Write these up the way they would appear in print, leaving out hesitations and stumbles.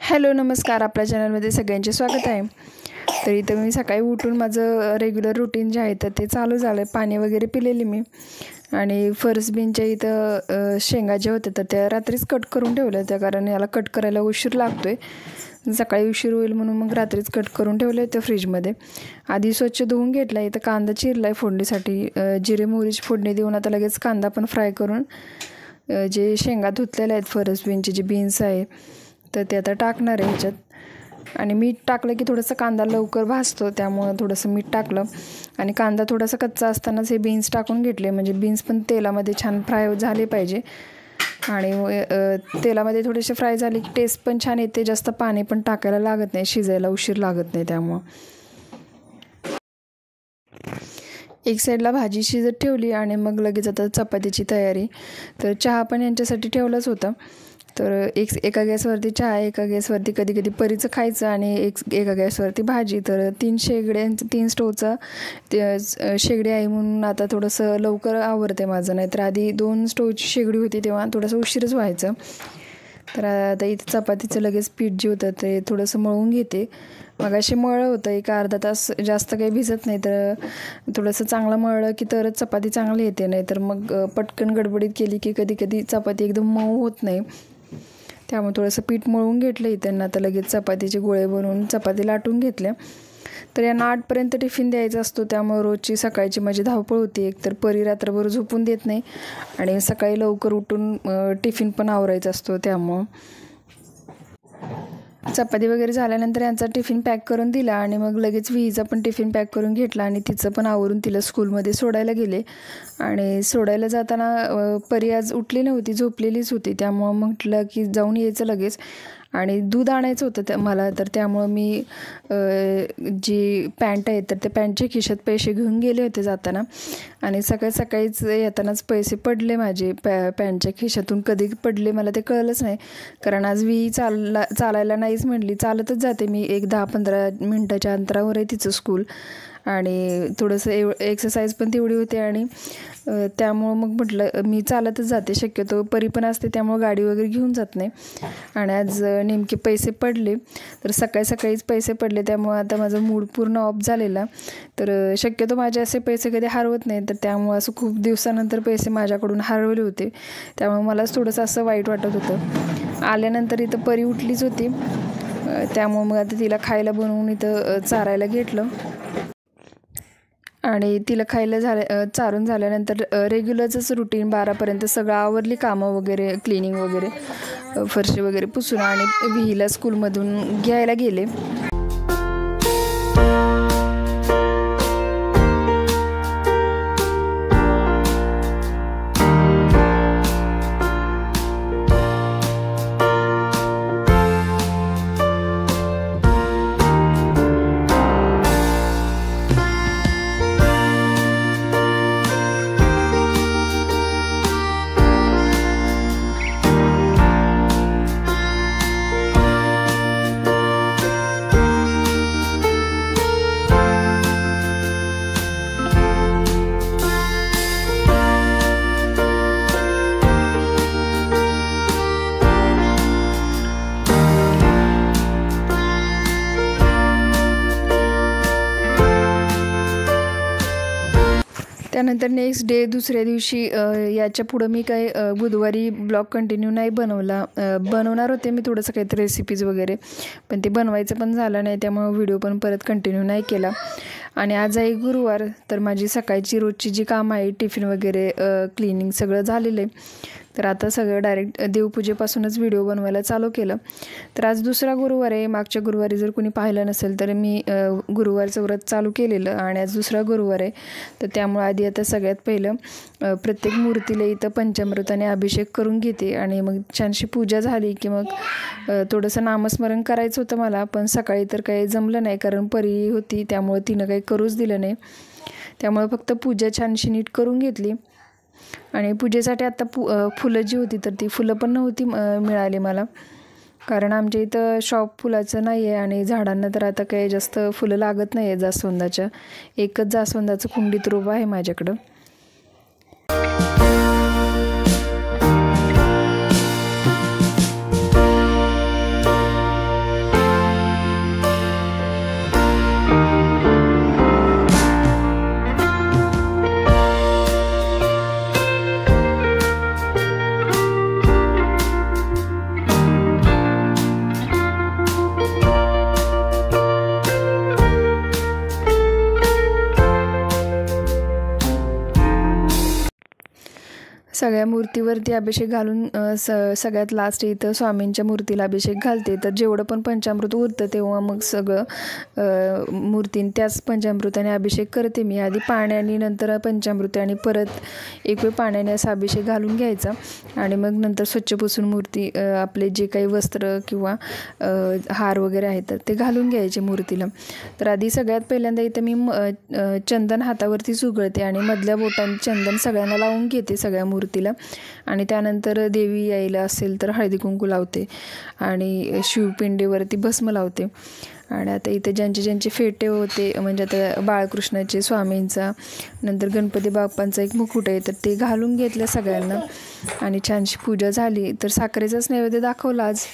Hello नमस्कार. आपल्या चॅनलमध्ये सगळ्यांचे स्वागत आहे. तर इथं मी सकाळी उठून माझं रेग्युलर रुटीन जे आहे तर ते चालू झालं. पाणी वगैरे पिलेली मी आणि फरसबीनच्या इथं शेंगा ज्या होत्या तर त्या रात्रीच कट करून ठेवल्या होत्या, कारण याला कट करायला उशीर लागतो आहे. सकाळी उशीर होईल म्हणून मग रात्रीच कट करून ठेवले होते फ्रीजमध्ये. आधी स्वच्छ धुवून घेतला. इथं कांदा चिरला आहे फोडणीसाठी. जिरे मोहरीची फोडणी देऊन आता लगेच कांदा पण फ्राय करून जे शेंगा धुतलेल्या आहेत फरसबीनचे जे बीन्स आहे तर ते आता टाकणार आहे ह्याच्यात. आणि मीठ टाकलं की थोडंसं कांदा लवकर भाजतो, त्यामुळं थोडंसं मीठ टाकलं. आणि कांदा थोडासा कच्चा असतानाच हे बीन्स टाकून घेतले, म्हणजे बीन्स पण तेलामध्ये छान फ्राय झाले पाहिजे. आणि तेलामध्ये थोडेसे फ्राय झाले की टेस्ट पण छान येते. जास्त पाणी पण टाकायला लागत नाही, शिजायला उशीर लागत नाही. त्यामुळं एक साईडला भाजी शिजत ठेवली आणि मग लगेच आता चपातीची तयारी. तर चहा पण यांच्यासाठी ठेवलाच होता. तर एका गॅसवरती चहा, एका गॅसवरती कधी कधी परीचं खायचं आणि एका गॅसवरती भाजी. तर 3 स्टोवचा शेगडी आहे म्हणून आता थोडंसं लवकर आवरते माझं. नाहीतर आधी 2 स्टोवची शेगडी होती तेव्हा थोडंसं उशीरच व्हायचं. तर आता इथं चपातीचं लगेच पीठ जे होतं ते थोडंसं मळून घेते. मगाशी मळलं होतं एक अर्धा तास, जास्त काही भिजत नाही. तर थोडंसं चांगलं मळलं की तरच चपाती चांगली येते, नाही तर मग पटकन गडबडीत केली की कधी कधी चपाती एकदम मऊ होत नाही. त्यामुळे थोडंसं पीठ मळून घेतलं इथं. आता लगेच चपातीचे गोळे बनवून चपाती लाटून घेतल्या. तर यांना 8पर्यंत टिफिन द्यायचा असतो, त्यामुळे रोजची सकाळची माझी धावपळ होती. एकतर परी रात्रभर झोपून देत नाही आणि सकाळी लवकर उठून टिफिन पण आवरायचा असतो. त्यामुळं चपाती वगैरे झाल्यानंतर यांचा टिफिन पॅक करून दिला आणि मग लगेच विहीचा पण टिफिन पॅक करून घेतला आणि तिचं पण आवरून तिला स्कूलमध्ये सोडायला गेले. आणि सोडायला जाताना परी आज उठली नव्हती, झोपलेलीच होती. त्यामुळं म्हटलं की जाऊन यायचं लगेच. आणि दूध आणायचं होतं मला, तर त्यामुळं मी जी पॅन्ट आहे तर त्या पॅन्टच्या खिशात पैसे घेऊन गेले होते जाताना. आणि सकाळीच येतानाच पैसे पडले माझे पॅन्टच्या खिशातून. कधी पडले मला ते कळलंच नाही, कारण आज चालायला नाहीच म्हटली. चालतच जाते मी, एक 10-15 मिनटाच्या अंतरावर आहे तिचं स्कूल. आणि थोडंसं एक्सरसाइज पण तेवढी होते आणि त्यामुळं मग म्हटलं मी चालतच जाते. शक्यतो परी पण असते त्यामुळं गाडी वगैरे घेऊन जात नाही. आणि आज नेमके पैसे पडले, तर सकाळीच पैसे पडले. त्यामुळं आता माझा मूड पूर्ण ऑफ झालेला. तर शक्यतो माझे असे पैसे कधी हरवत नाही, तर त्यामुळं असं खूप दिवसानंतर पैसे माझ्याकडून हरवले होते. त्यामुळे मलाच थोडंसं असं वाईट वाटत होतं. आल्यानंतर इथं परी उठलीच होती, त्यामुळं मग आता तिला खायला बनवून इथं चारायला घेतलं. आणि तिला चारून झाल्यानंतर रेग्युलरचंच रुटीन 12पर्यंत सगळं आवरली कामं वगैरे, क्लिनिंग वगैरे, फरशी वगैरे पुसून आणि विहीला स्कूलमधून घ्यायला गेले. त्यानंतर नेक्स्ट डे दुसऱ्या दिवशी याच्या पुढं मी काही बुधवारी ब्लॉग कंटिन्यू नाही बनवणार होते मी थोडंसं काहीतरी रेसिपीज वगैरे, पण ते बनवायचं पण झालं नाही. त्यामुळे व्हिडिओ पण परत कंटिन्यू नाही केला. आणि आज आहे गुरुवार, तर माझी सकाळची रोजची जी कामं आहे टिफिन वगैरे क्लिनिंग सगळं झालेलं आहे. तर आता सगळं डायरेक्ट देवपूजेपासूनच व्हिडिओ बनवायला चालू केलं. तर आज दुसरा गुरुवार आहे. मागच्या गुरुवारी जर कोणी पाहिलं नसेल तर मी गुरुवारचं व्रत चालू केलेलं आणि आज दुसरा गुरुवार आहे. तर त्यामुळे आधी आता सगळ्यात पहिलं प्रत्येक मूर्तीला इथं पंचामृताने अभिषेक करून घेते. आणि मग छानशी पूजा झाली की मग थोडंसं नामस्मरण करायचं होतं मला, पण सकाळी तर काही जमलं नाही कारण परी होती त्यामुळे तिनं काही करूच दिलं नाही. त्यामुळे फक्त पूजा छानशी नीट करून घेतली. आणि पूजेसाठी आत्ता फुलं जी होती तर ती फुलं पण नव्हती मिळाली मला, कारण आमच्या इथं शॉप फुलाचं नाही आहे आणि झाडांना तर आता काही जास्त फुलं लागत नाही आहे जास्वंदाच्या. एकच जास्वंदाचं कुंडीत रोप आहे माझ्याकडं. सगळ्या मूर्तीवरती अभिषेक घालून सगळ्यात लास्ट इथं स्वामींच्या मूर्तीला अभिषेक घालते. तर जेवढं पण पंचामृत उरतं तेव्हा मग सगळं मूर्तीन त्याच पंचामृताने अभिषेक करते मी. आधी पाण्याने, नंतर पंचामृत आणि परत एक वेळ पाण्याने असा अभिषेक घालून घ्यायचा आणि मग नंतर स्वच्छ पुसून मूर्ती आपले जे काही वस्त्र किंवा हार वगैरे आहेत तर ते घालून घ्यायचे मूर्तीला. तर आधी सगळ्यात पहिल्यांदा इथं मी चंदन हातावरती चुगळते आणि मधल्या बोटांनी चंदन सगळ्यांना लावून घेते सगळ्या मूर्तीला. आणि त्यानंतर देवी यायला असेल तर हळदी कुंकू लावते आणि शिवपिंडीवरती भस्म लावते. आणि आता इथे ज्यांचे फेटे होते म्हणजे आता बाळकृष्णाचे, स्वामींचा, नंतर गणपती बाप्पांचा एक मुकुट आहे तर ते घालून घेतलं सगळ्यांना आणि छानशी पूजा झाली. तर साखरेचाच नैवेद्य दाखवला आज.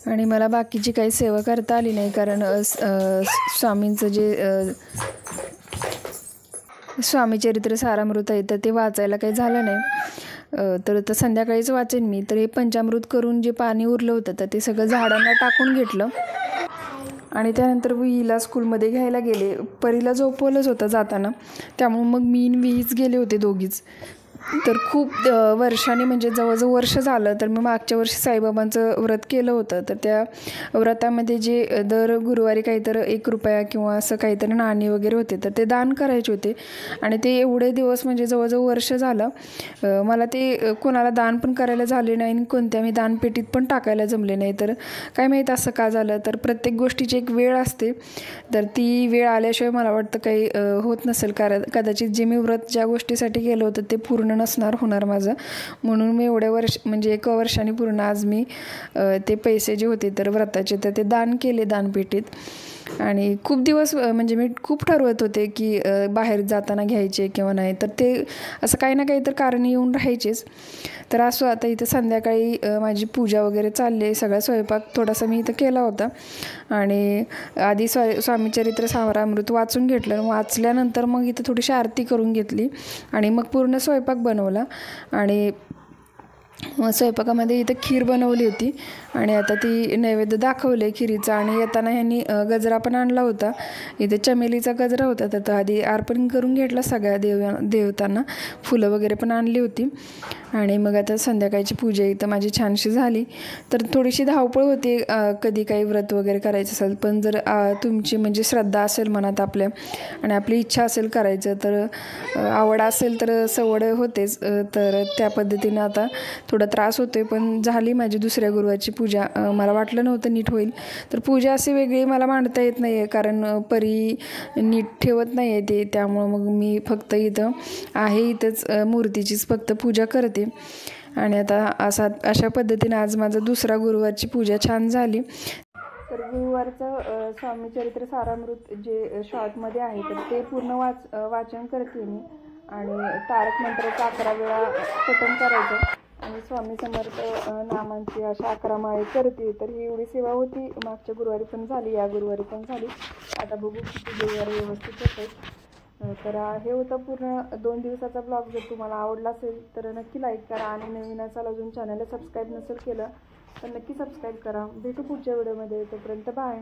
आणि मला बाकीची काही सेवा करता आली नाही कारण स्वामींचं जे स्वामीचरित्र सारामृत आहे तर ते वाचायला काही झालं नाही. तर संध्याकाळीच वाचेन मी. तर हे पंचामृत करून जे पाणी उरलं होतं तर ते सगळं झाडांना टाकून घेतलं आणि त्यानंतर विहीला स्कूलमध्ये घ्यायला गेले. परीला झोपवलंच होतं जाताना, त्यामुळे मग मी विहीच गेले होते दोघीच. तर खूप वर्षांनी म्हणजे जवळजवळ वर्ष झालं तर मी मागच्या वर्षी साईबाबांचं व्रत केलं होतं. तर त्या व्रतामध्ये जे दर गुरुवारी काहीतरी 1 रुपया किंवा असं काहीतरी नाणी वगैरे होते तर ते दान करायचे होते. आणि ते एवढे दिवस म्हणजे जवळजवळ वर्ष झालं मला ते कोणाला दान पण करायला झाले नाही आणि कोणत्या मी दानपेटीत पण टाकायला जमले नाही. तर काय माहीत असं का झालं. तर प्रत्येक गोष्टीची एक वेळ असते, तर ती वेळ आल्याशिवाय मला वाटतं काही होत नसेल. कारण कदाचित जे मी व्रत ज्या गोष्टीसाठी केलं होतं ते पूर्ण होणार माझं, म्हणून मी एवढ्या वर्ष म्हणजे 1 वर्षाने पूर्ण आज मी ते पैसे जे होते तर व्रताचे तर ते दान केले दानपेटीत. आणि खूप दिवस म्हणजे मी खूप ठरवत होते की बाहेर जाताना घ्यायचे किंवा नाही, तर ते असं काही ना काही तर कारण येऊन राहायचेच. तर असं आता इथं संध्याकाळी माझी पूजा वगैरे चालली आहे. सगळा स्वयंपाक थोडासा मी इथं केला होता आणि आधी स्वामीचरित्र सारामृत वाचून घेतलं. वाचल्यानंतर मग इथं थोडीशी आरती करून घेतली आणि मग पूर्ण स्वयंपाक बनवला. आणि स्वयंपाकामध्ये इथं खीर बनवली होती आणि आता ती नैवेद्य दाखवले खिरीचा. आणि येताना ह्यांनी गजरा पण आणला होता, इथे चमेलीचा गजरा होता तर तो आधी अर्पण करून घेतला सगळ्या देवतांना. फुलं वगैरे पण आणली होती. आणि मग आता संध्याकाळची पूजा इथं माझी छानशी झाली. तर थोडीशी धावपळ होती कधी काही व्रत वगैरे करायचं असेल, पण जर तुमची म्हणजे श्रद्धा असेल मनात आपल्या आणि आपली इच्छा असेल करायचं तर आवड असेल तर सवड होतेच. तर त्या पद्धतीनं आता थोडा त्रास होतोय पण झाली माझी दुसऱ्या गुरुवारची पूजा. मला वाटलं नव्हतं नीट होईल. तर पूजा अशी वेगळी मला मांडता येत नाही आहे कारण परी नीट ठेवत नाही आहे ते, त्यामुळं मग मी फक्त इथं आहे इथंच मूर्तीचीच फक्त पूजा करते. आणि आता अशा पद्धतीने आज माझा दुसरा गुरुवारची पूजा छान झाली. तर गुरुवारचं स्वामीचरित्र सारामृत जे शॉर्टमध्ये आहे तर ते पूर्ण वाचन करते मी आणि तारक मंत्राचा 11 वेळा पठण करायचं आणि स्वामी समर्थ नामांची अशा 11 माळे करते. तर ही एवढी सेवा होती. मागच्या गुरुवारी पण झाली, या गुरुवारी पण झाली. आता बघू किती गुरुवारी व्यवस्थित होतं. तर हे होतं पूर्ण 2 दिवसाचा ब्लॉग. जर तुम्हाला आवडला असेल तर नक्की लाईक करा आणि नवीन असाल अजून चॅनलला सबस्क्राईब नसेल केलं तर नक्की सबस्क्राईब करा. भेटू पुढच्या व्हिडिओमध्ये. तोपर्यंत बाय.